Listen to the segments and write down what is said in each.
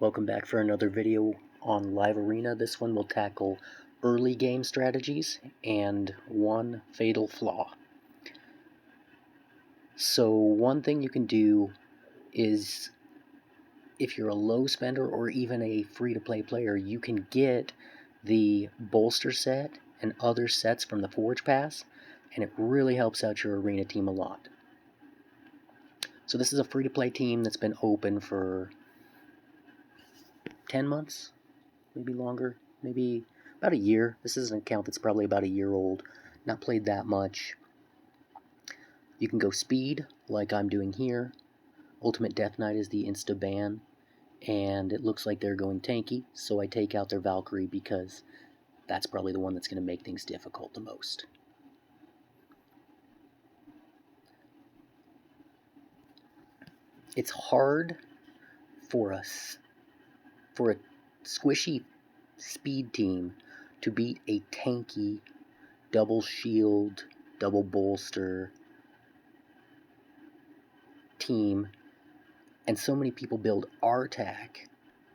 Welcome back for another video on Live Arena. This one will tackle early game strategies and one fatal flaw. So one thing you can do is, if you're a low spender or even a free-to-play player, you can get the bolster set and other sets from the Forge Pass, and it really helps out your arena team a lot. So this is a free-to-play team that's been open for 10 months, maybe longer, maybe about a year. This is an account that's probably about a year old, not played that much. You can go speed, like I'm doing here. Ultimate Death Knight is the insta ban, and it looks like they're going tanky, so I take out their Valkyrie because that's probably the one that's going to make things difficult the most. It's hard for a squishy speed team to beat a tanky double shield, double bolster team, and so many people build RTAC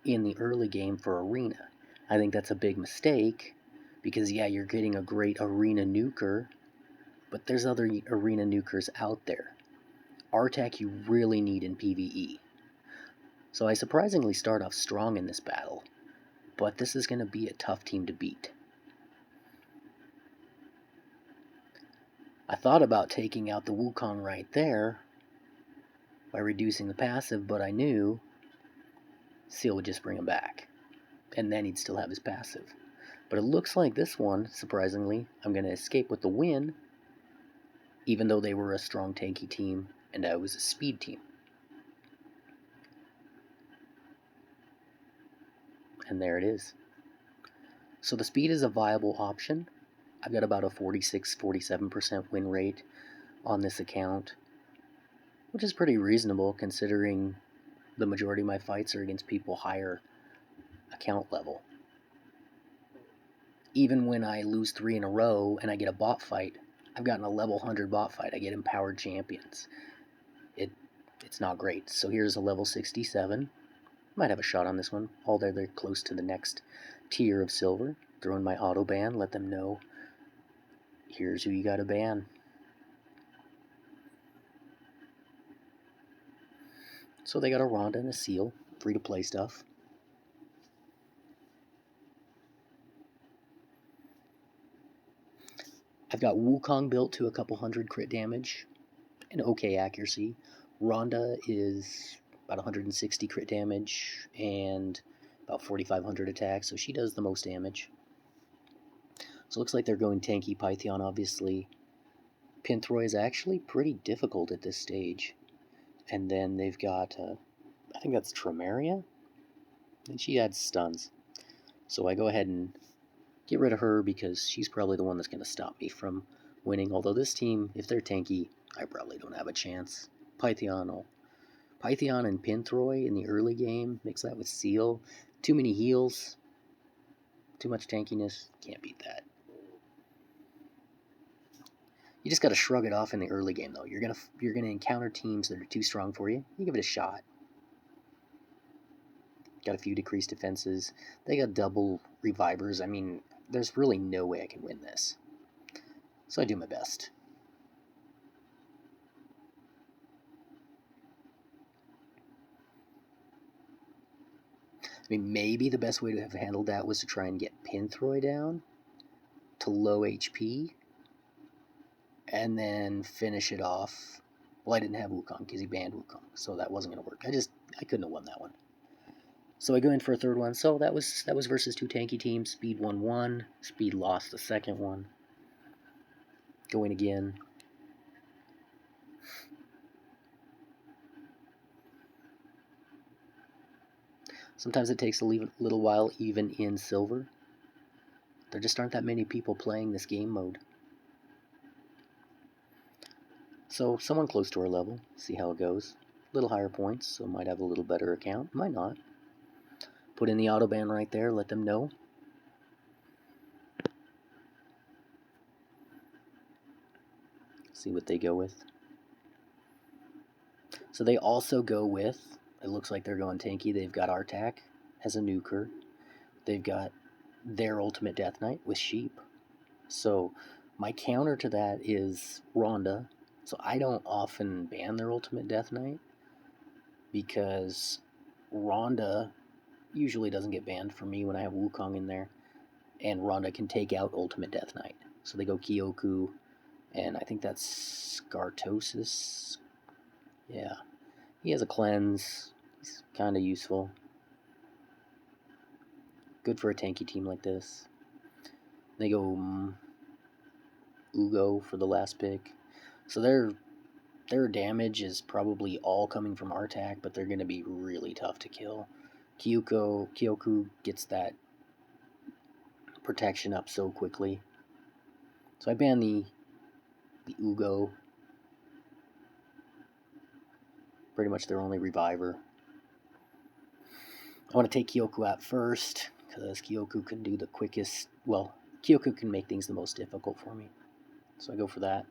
in the early game for arena. I think that's a big mistake because, yeah, you're getting a great arena nuker, but there's other arena nukers out there. RTAC you really need in PvE. So I surprisingly start off strong in this battle, but this is going to be a tough team to beat. I thought about taking out the Wukong right there by reducing the passive, but I knew Seal would just bring him back, and then he'd still have his passive. But it looks like this one, surprisingly, I'm going to escape with the win, even though they were a strong tanky team and I was a speed team. And there it is. So the speed is a viable option. I've got about a 46-47% win rate on this account, which is pretty reasonable considering the majority of my fights are against people higher account level. Even when I lose 3 in a row and I get a bot fight, I've gotten a level 100 bot fight. I get empowered champions. It's not great. So here's a level 67. Might have a shot on this one. Although they're close to the next tier of silver. Throw in my auto ban. Let them know, here's who you gotta ban. So they got a Ronda and a Seal. Free to play stuff. I've got Wukong built to a couple hundred crit damage and okay accuracy. Ronda is about 160 crit damage and about 4,500 attack, so she does the most damage. So it looks like they're going tanky Python, obviously. Pinthroy is actually pretty difficult at this stage. And then they've got, I think that's Tremeria, and she adds stuns. So I go ahead and get rid of her because she's probably the one that's going to stop me from winning. Although this team, if they're tanky, I probably don't have a chance. Python and Pinthroy in the early game. Mix that with Seal. Too many heals. Too much tankiness. Can't beat that. You just got to shrug it off in the early game, though. You're gonna encounter teams that are too strong for you. You give it a shot. Got a few decreased defenses. They got double revivers. I mean, there's really no way I can win this. So I do my best. I mean, maybe the best way to have handled that was to try and get Pinthroy down to low HP and then finish it off. Well, I didn't have Wukong because he banned Wukong, so that wasn't going to work. I couldn't have won that one. So I go in for a third one. So that was versus two tanky teams. Speed won one. Speed lost the second one. Go in again. Sometimes it takes a little while, even in silver. There just aren't that many people playing this game mode. So someone close to our level, see how it goes. A little higher points, so might have a little better account, might not. Put in the autoban right there, let them know. See what they go with. So they also go with it looks like they're going Tanky. They've got Artak as a nuker. They've got their Ultimate Death Knight with Sheep. So my counter to that is Rhonda. So I don't often ban their Ultimate Death Knight because Rhonda usually doesn't get banned for me when I have Wukong in there. And Rhonda can take out Ultimate Death Knight. So they go Kyoku, and I think that's Scartosis. Yeah. He has a cleanse. He's kind of useful. Good for a tanky team like this. They go Ugo for the last pick. So their damage is probably all coming from Artak, but they're going to be really tough to kill. Kyoku gets that protection up so quickly. So I ban the Ugo. Pretty much their only reviver. I want to take Kyoku out first, because Kyoku can do the quickest... Well, Kyoku can make things the most difficult for me. So I go for that.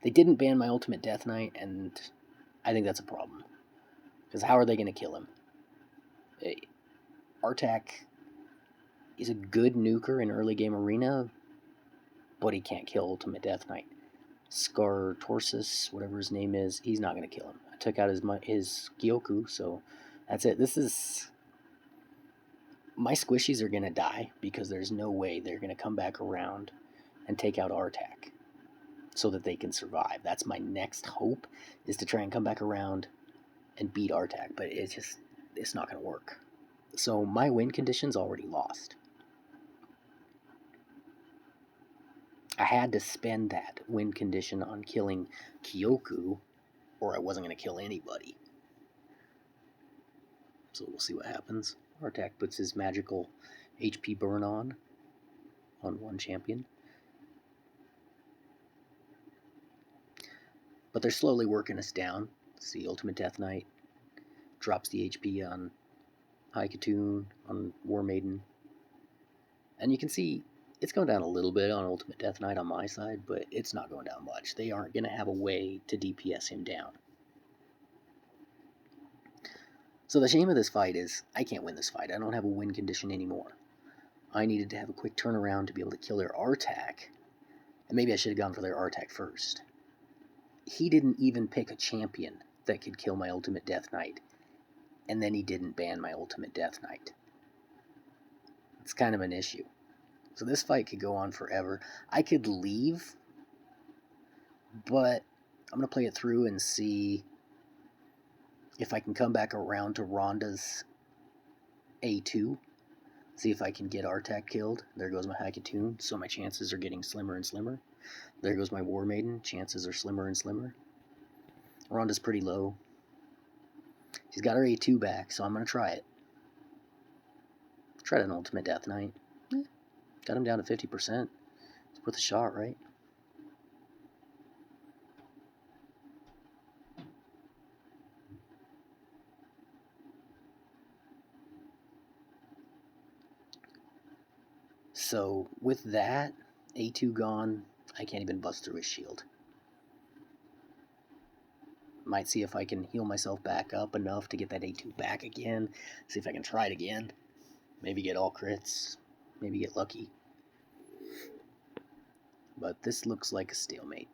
They didn't ban my Ultimate Death Knight, and I think that's a problem. Because how are they going to kill him? Artak is a good nuker in early game arena, but he can't kill Ultimate Death Knight. Scartosis, whatever his name is, he's not going to kill him. I took out his Kyoku, so that's it. This is... My squishies are going to die because there's no way they're going to come back around and take out Artak so that they can survive. That's my next hope, is to try and come back around and beat Artak, but it's not going to work. So my win condition's already lost. I had to spend that win condition on killing Kyoku, or I wasn't going to kill anybody. So we'll see what happens. Artak puts his magical HP burn on one champion. But they're slowly working us down. See, Ultimate Death Knight drops the HP on High Katoon, on War Maiden. And you can see it's going down a little bit on Ultimate Death Knight on my side, but it's not going down much. They aren't going to have a way to DPS him down. So the shame of this fight is I can't win this fight. I don't have a win condition anymore. I needed to have a quick turnaround to be able to kill their Artak. And maybe I should have gone for their Artak first. He didn't even pick a champion that could kill my Ultimate Death Knight. And then he didn't ban my Ultimate Death Knight. It's kind of an issue. So this fight could go on forever. I could leave, but I'm going to play it through and see if I can come back around to Rhonda's A2. See if I can get Artak killed. There goes my High Katoon, so my chances are getting slimmer and slimmer. There goes my War Maiden, chances are slimmer and slimmer. Rhonda's pretty low. She's got her A2 back, so I'm going to try it. Tried an Ultimate Death Knight. Got him down to 50%. It's worth a shot, right? So, with that, A2 gone, I can't even bust through his shield. Might see if I can heal myself back up enough to get that A2 back again. See if I can try it again. Maybe get all crits. Maybe get lucky. But this looks like a stalemate.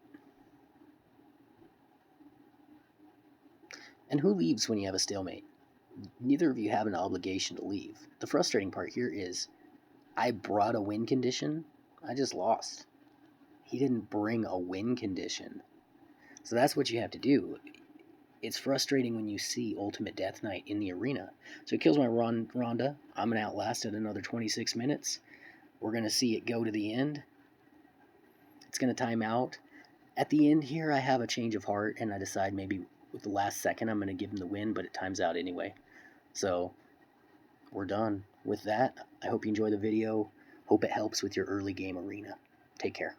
And who leaves when you have a stalemate? Neither of you have an obligation to leave. The frustrating part here is I brought a win condition. I just lost. He didn't bring a win condition. So that's what you have to do. It's frustrating when you see Ultimate Death Knight in the arena. So it kills my Rhonda. I'm going to outlast it another 26 minutes. We're going to see it go to the end. It's going to time out. At the end here, I have a change of heart, and I decide maybe with the last second I'm going to give him the win, but it times out anyway. So we're done. With that, I hope you enjoy the video. Hope it helps with your early game arena. Take care.